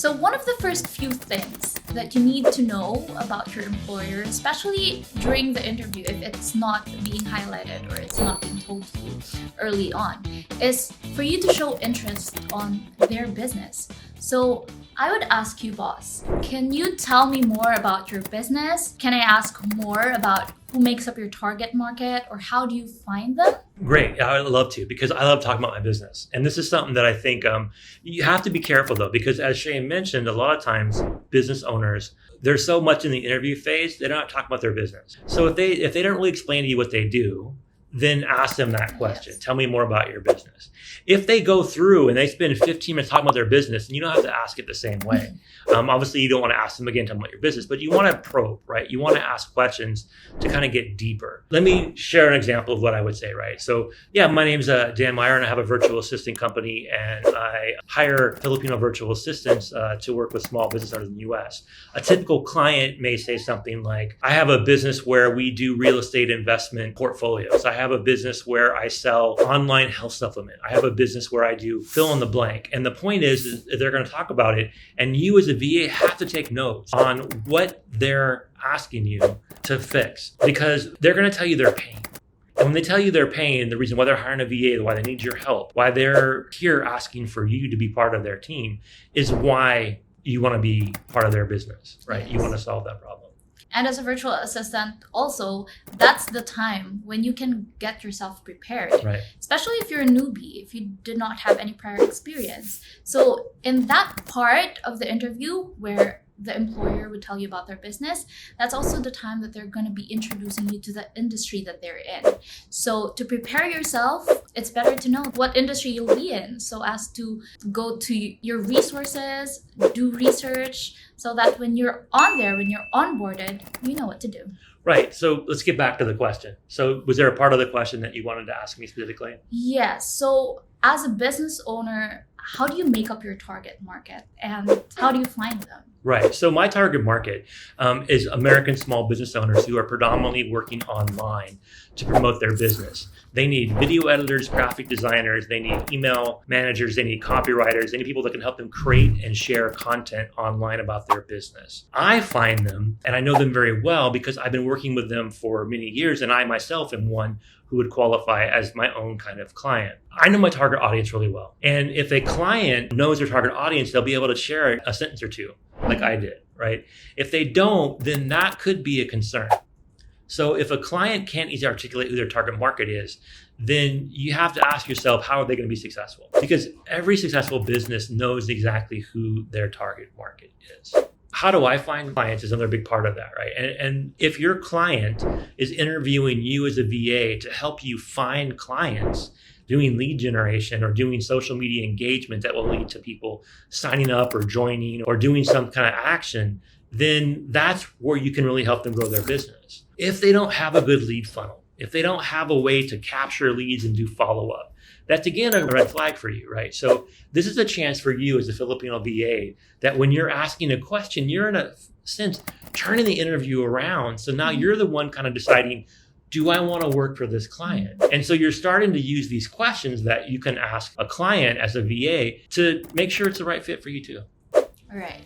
So one of the first few things that you need to know about your employer, especially during the interview, if it's not being highlighted or it's not being told to you early on, is for you to show interest on their business. So I would ask you, boss, can you tell me more about your business? Can I ask more about who makes up your target market, or how do you find them? Great. I would love to, because I love talking about my business. And this is something that I think you have to be careful, though, because as Shaye mentioned, a lot of times business owners, there's so much in the interview phase, they're not talking about their business. So if they don't really explain to you what they do, then ask them that question. Yes. Tell me more about your business. If they go through and they spend 15 minutes talking about their business, and you don't have to ask it the same way. Obviously, you don't want to ask them again, tell them about your business, but you want to probe, right? You want to ask questions to kind of get deeper. Let me share an example of what I would say, right? So yeah, my name's Dan Meyer, and I have a virtual assistant company, and I hire Filipino virtual assistants to work with small business owners in the US. A typical client may say something like, I have a business where we do real estate investment portfolios. I have a business where I sell online health supplement. I have a business where I do fill in the blank. And the point is they're going to talk about it. And you as a VA have to take notes on what they're asking you to fix, because they're going to tell you their pain. And when they tell you their pain, the reason why they're hiring a VA, why they need your help, why they're here asking for you to be part of their team, is why you want to be part of their business, right? You want to solve that problem. And as a virtual assistant, also, that's the time when you can get yourself prepared, right? Especially if you're a newbie, if you did not have any prior experience. So in that part of the interview where the employer would tell you about their business, that's also the time that they're going to be introducing you to the industry that they're in. So to prepare yourself, it's better to know what industry you'll be in, so as to go to your resources, do research, so that when you're on there, when you're onboarded, you know what to do. Right. So let's get back to the question. So was there a part of the question that you wanted to ask me specifically? Yes. So as a business owner, how do you make up your target market, and how do you find them? Right. So my target market is American small business owners who are predominantly working online to promote their business. They need video editors, graphic designers, they need email managers, they need copywriters, they need people that can help them create and share content online about their business. I find them, and I know them very well because I've been working with them for many years, and I myself am one who would qualify as my own kind of client. I know my target audience really well. And if a client knows their target audience, they'll be able to share a sentence or two, like I did, right? If they don't, then that could be a concern. So if a client can't easily articulate who their target market is, then you have to ask yourself, how are they going to be successful? Because every successful business knows exactly who their target market is. How do I find clients is another big part of that, right? And if your client is interviewing you as a VA to help you find clients, doing lead generation or doing social media engagement that will lead to people signing up or joining or doing some kind of action, then that's where you can really help them grow their business. If they don't have a good lead funnel, if they don't have a way to capture leads and do follow-up, that's again a red flag for you, right? So this is a chance for you as a Filipino VA that when you're asking a question, you're in a sense turning the interview around. So now you're the one kind of deciding, do I want to work for this client? And so you're starting to use these questions that you can ask a client as a VA to make sure it's the right fit for you too. All right.